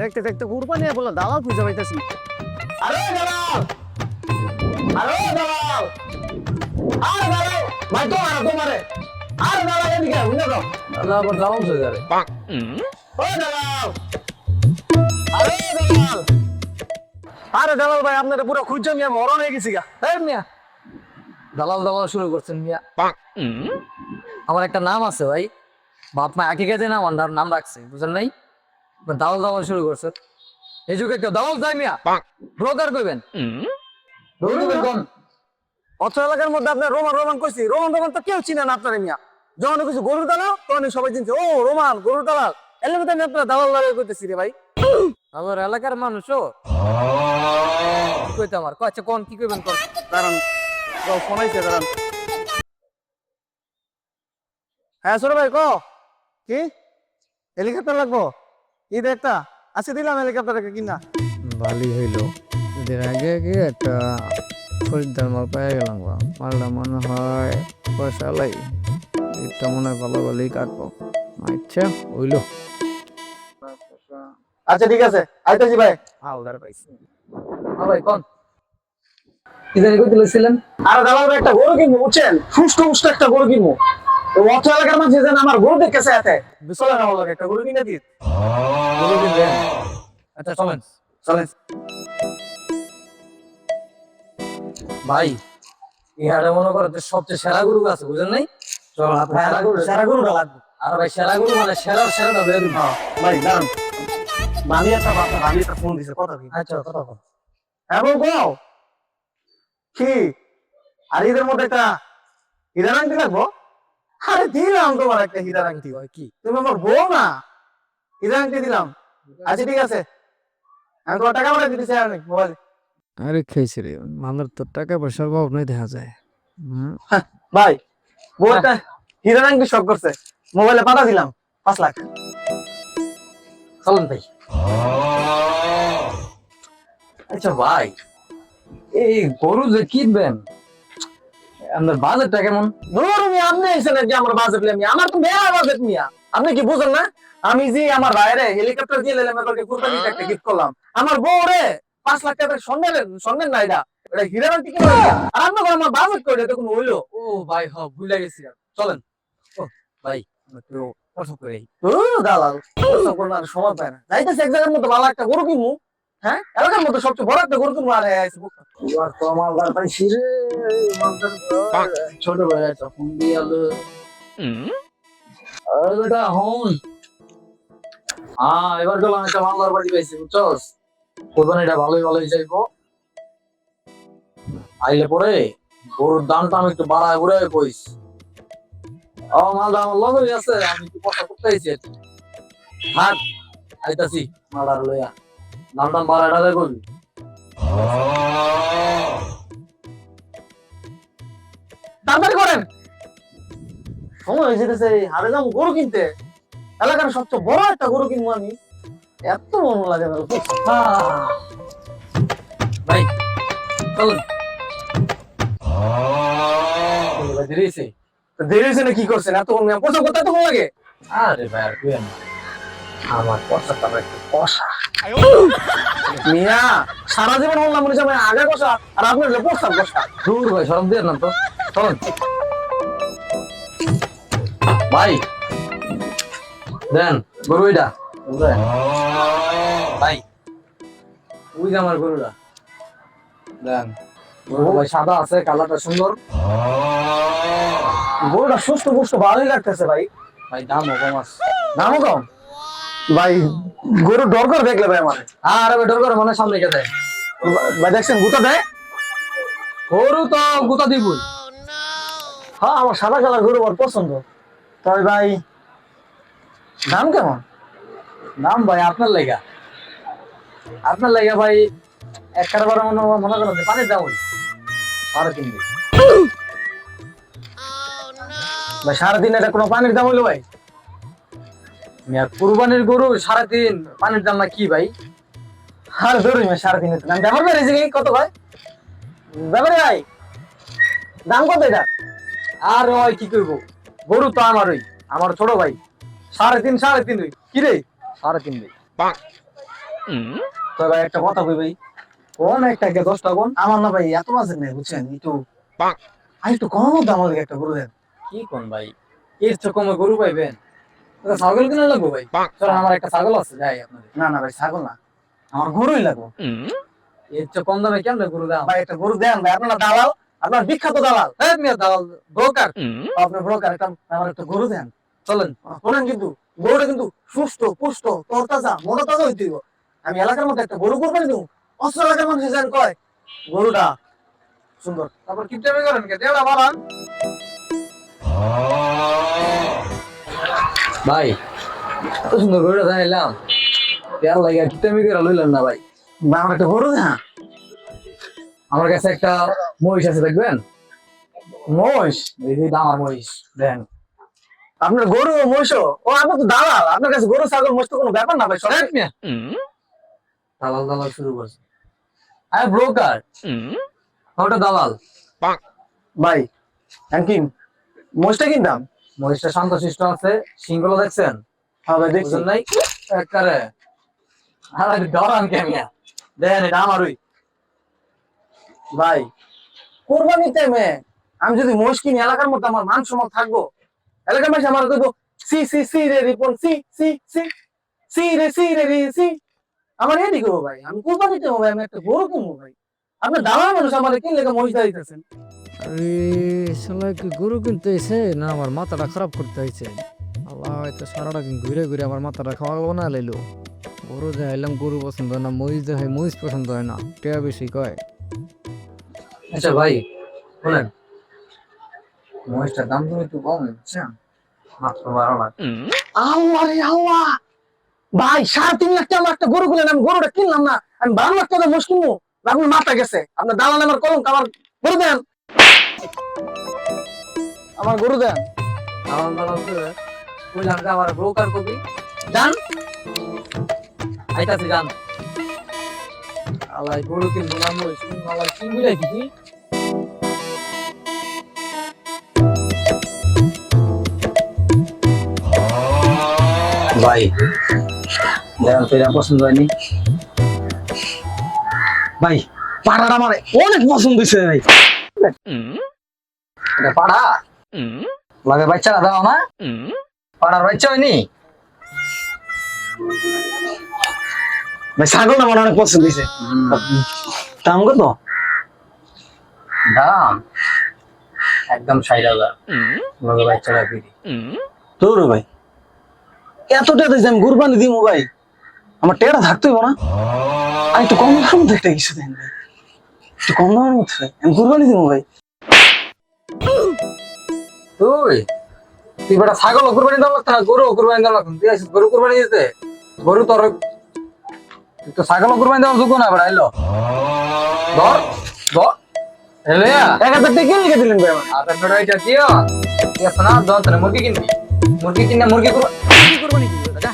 দেখতে দেখতে কুরবানি বলে দালাল খুঁজে পাইতেছি। আরে দালাল, আরে দালাল, আরে দালাল, ভাই তোমারে আরে দালাল এদিকে বুঝে দাও। আল্লাহ আবার দালাল হয়ে যাবে। ও দালাল, আরে দালাল, আরে দালাল ভাই আপনারা পুরো খুঁজে মিয়া মরণ হয়ে গেছি গা। এই মিয়া দালাল দালাল শুরু করছেন মিয়া। আমার একটা নাম আছে ভাই, বাপ মা একই কাজে নাম আমার নাম রাখছে, বুঝলেন নাই? দালাল দালাল শুরু করছে এই যুগে কেউ দালাল যায় মিয়া? ব্রোকার কইবেন অত এলাকার মধ্যে আপনার রোমান রোমান কইছি, রোমান রোমান তো কেউ চিনে না আপনার মিয়া। যখন কিছু গরুর দালাল তখন সবাই চিনছে ও রোমান গরুর দালাল। এর মধ্যে আমি আপনার দালাল দালাল করতেছি রে ভাই। আমার এলাকার মানুষও কি কইতে আমার আচ্ছা কোন কি কইবেন কোন দাঁড়ান ফোন আইছে দাঁড়ান। হ্যাঁ ছোট ভাই কি হেলিকপ্টার লাগবো? ঈদ একটা আচ্ছা দিলাম হেলিকপ্টার কিনা। ভালোই হইলো, এদের আগে আগে একটা খরিদ্দার মাল পেয়ে গেলাম। মালটা মনে হয় পয়সা লাই, এটা মনে হয় ভালো ভালোই কাটবো। আচ্ছা হইলো। আচ্ছা ঠিক আছে আইতাছি ভাই। হালদার পাইছি। হ্যাঁ ভাই কোন কি জানি কইতে লইছিলেন? আরে দালাল ভাই একটা গরু কিনবো বুঝছেন, সুষ্ঠু পুষ্ট একটা গরু কিনবো। তো অত এলাকার মানুষ যেন আমার গরু দেখেছে এতে বিশাল না হলো একটা গরু কিনে দিত গরু কিনবেন। আচ্ছা চলেন চলেন ভাই, ইহারে মনে করো যে সবচেয়ে সেরা গরু আছে বুঝলেন নাই? চল আপনার সেরা গরুটা লাগবে। আর ভাই সেরা গরু মানে সেরাটা বের দিন। ভাই দাঁড়ান, মামি একটা ফোন দিছে কথা কি। আচ্ছা কথা কও। হ্যাঁ বউ কও কি? আর ঈদের মধ্যে একটা হীরার আংটি লাগবো? আরে দিলাম তোমার একটা হীরার আংটি। ভাই কি তুমি আমার বউ না, হীরার আংটি দিলাম। আচ্ছা ঠিক আছে, আমি তোমার টাকা পাঠিয়ে দিতেছি মোবাইল। আরে খেয়েছি রে, মালের তো টাকা পয়সার অভাব নাই দেখা যায়। ভাই বউ একটা হীরার আংটি শখ করছে, মোবাইলে পাঠা দিলাম 5 লাখ। চলেন ভাই। আচ্ছা ভাই এই গরু যে কিনবেন আপনার বাজেটটা কেমন? ধরুন মিয়া, আপনি এসেছেন যে আমার বাজেট নিয়ে, আমার তো মেলা বাজেট মিয়া। আপনি কি বুঝেন না? আমি যে আমার বাইরে হেলিকপ্টার দিয়ে নিলাম, এবারে কুরবানিতে একটা গিফট করলাম আমার বউ রে। 5 লাখ টাকা স্বর্ণের না এটা, এটা হীরার আংটি কিনে দিলাম। আর আপনি আমার বাজেট করে এটা কোনো হইলো? ও ভাই ভুলে গেছি আর। চলেন ও ভাই একটু কথা কই। দালাল প্রশ্ন করবার সময় পায় না, যাইতেছে এক জায়গার মধ্যে ভালো একটা গরু কিনবো। হ্যাঁ এলাকার মধ্যে সবচেয়ে বড় একটা গরু কিনবো। আরে ছোট ভাই তখন দিয়ে আলো আরে বেটা হন। এবার গেলাম একটা মামলার বাড়ি পাইছি বুঝছস, কোরবানিটা ভালোই যাইবো। আইলে পরে গরুর দামটা আমি একটু বাড়ায় ঘুরাই কইস। মালটা আমার লগই আছে, আমি একটু কথা করতে আইছি। থাক আইতাছি মালার লইয়া, দামটা বাড়ায় করবি। তাড়াতাড়ি করেন, সময় হয়ে যেতেছে। হারে যাবো গরু কিনতে, এলাকার সবচেয়ে বড় একটা গরু কিনবো আমি। এত মন লাগে না ভাই চলুন। দেরি হয়েছে। দেরি হয়েছে না কি করছেন? এত প্রচার করতে এত মন লাগে? আরে ভাই আর কুয়েন না, আমার পয়সাটা একটু কষা। মিয়া সারা জীবন বললাম মনে হচ্ছে আগে কষা, আর আপনার হলো প্রস্তাব কষা। দূর ভাই সরম দিয়ে না তো। চলুন ভাই দেন গরু এটা ভাই, ওই যে আমার গরুটা দেন। গরু ভাই সাদা আছে, কালারটা সুন্দর। গরুটা সুস্থ পুষ্ট ভালোই লাগতেছে ভাই। ভাই দামও কম আছে। দামও কম ভাই, গরু ডর করে দেখলে ভাই আমার। আর ডর করে মনে সামনে কে দেয় ভাই দেখছেন গুতা দেয়? গরু তো গুতা দিবই। হ্যাঁ আমার সাদা কালার গরু আমার পছন্দ। তবে ভাই দাম কেমন? দাম ভাই আপনার লেগা ভাই এক কারবার মনে করেন যে পানির দাম ওই 3.5 ভাই 3.5 এটা কোনো পানির দাম হইলো ভাই? কুরবানির গরু 3.5 পানির দাম না কি ভাই? আর ধরুন 3.5 দাম ব্যাপার বেড়েছে কত ভাই? ব্যাপারে ভাই দাম কত এটা? আর ওই কি করবো, গরু তো আমার ছোট ভাই। 3.5 ওই কি রে 3.5 ভাই। তো ভাই একটা কথা কই ভাই, কোন একটা কে 10টা কোন? আমার না ভাই এত বাজেট নেই বুঝছেন, একটু আর একটু কম দাম আমাদের একটা গরু দেন। কি কোন ভাই, এর চেয়ে কমে গরু পাইবেন? তো ছাগল কিনা লাগবো ভাই। চলেন, আমার একটা ছাগল আছে, যাই আপনাদের। না না ভাই ছাগল না, আমার গরুই লাগবে। এর চেয়ে কম দামে কেমনে গরু দাম? ভাই একটা গরু দেন ভাই, আপনার দালাল, আপনার বিখ্যাত দালাল। এই মিয়া দালাল, ব্রোকার। আপনার ব্রোকার, আমার একটা গরু দেন। চলেন। শোনেন কিন্তু গরুটা কিন্তু সুস্থ পুষ্ট তরতাজা মোটা তাজা হইতে হইব। আমি এলাকার মধ্যে একটা গরু কোরবানি দেবো, অস্ত্র এলাকার মানুষ জান কয় গরুটা সুন্দর। তারপর কিপটামি করেন কে? দেওয়া বাড়ান। ভাই এত সুন্দর গরুটা জানাইলাম, দেওয়ার লাগে কিপটামি করে লইলেন না ভাই। ভাই আমার একটা গরু দেন। আমার কাছে একটা মহিষ আছে, দেখবেন? মহিষ? এই যে আমার মহিষ দেন। আপনার গরু মহিষ? ও আপনার তো দালাল, আপনার কাছে গরু ছাগল মহিষ তো কোনো ব্যাপার না ভাই। শোনেন দালাল দালাল শুরু করছে। আরে ব্রোকার, ওটা দালাল। ভাই কি মহিষটা কিনতাম? মহিষটা শান্ত শিষ্ট আছে, সিংগুলো দেখছেন? হ্যাঁ ভাই দেখছি। বুঝলেন নাই? একবারে আরে ডরান কে মিয়া? দেন, এটা আমারই। ভাই কোরবানি টাইমে আমি যদি মহিষ কিনি, এলাকার মধ্যে আমার মান সম্মান থাকবো? এলাকার মানুষ আমার কইতো সি সি সি রে রিপন সি সি সি সি রে রি সি। আমার এদিকে ভাই, আমি কোরবানি টাইমে ভাই আমি একটা গরু কিনবো ভাই। আপনার দালাল মানুষ আমার কিনলে মহিষ দিতেছেন। আরে শালা কি গরু কিনতে হয়েছে না আমার মাথাটা খারাপ করতে হয়েছে? আল্লাহ হয়তো সারাটা দিন ঘুরে ঘুরে আমার মাথাটা খাওয়া না লাইলো। গরু দেখাইলাম গরু পছন্দ হয় না, মহিষ দেখাই মহিষ পছন্দ হয় না, টেয়া বেশি কয়। আচ্ছা ভাই বলেন, মহিষটার দাম তুমি একটু কম বুঝছেন? মাত্র 12 লাখ। আল্লাহ রে আল্লাহ, ভাই 3.5 লাখ টাকা আমার একটা গরু কিনলেন, আমি গরুটা কিনলাম না, আমি 12 লাখ টাকা মহিষ কিনবো? আপনার মাথা গেছে, আপনার দালাল আমার কলঙ্ক। আমার গরু দেন, আমার গরু দেন। দালাল দালাল করে কইলাম যে আমার ব্রোকার কবি জান আইতাছে, জান। আল্লাহ গরু কিনবো না, মহিষ কিনবো, আল্লাহ কিনবি নাকি তুই? ভাই দেখেন তো, এটা পছন্দ হয়নি ভাই পাড়াটা আমার অনেক পছন্দ হয়েছে ভাই। এটা পাড়া লাগে, বাচ্চারা দাও না? পাড়ার বাচ্চা হয়নি? ভাই ছাগলটা আমার অনেক পছন্দ হয়েছে। দাম কত? দাম একদম 60,000। লগে বাচ্চারা ফ্রি। তোর ভাই এতটা দিয়েছে, আমি কুরবানি দিব ভাই, আমার টেরা থাকতে হইব না? আমি একটু কম দামের মধ্যে একটা কিছু দেন ভাই, একটু কম দামের মধ্যে ভাই, আমি কুরবানি দিব ভাই। তুই তুই বেটা ছাগল কুরবানি দাম লাগতো না, গরু কুরবানি দাম লাগতো। তুই আসিস গরু কুরবানি দিতে, গরু তোর তুই তো ছাগল কুরবানি দেওয়ার যোগ্য না বেটা। এলো ধর ধর এলে 1,000 টাকা কে লিখে দিলেন ভাই আমার? আটা বেটা এটা দিও। ঠিক আছে না? দশ মুরগি কিনবি, মুরগি কিনে মুরগি কুরবানি দিবি বেটা, যা।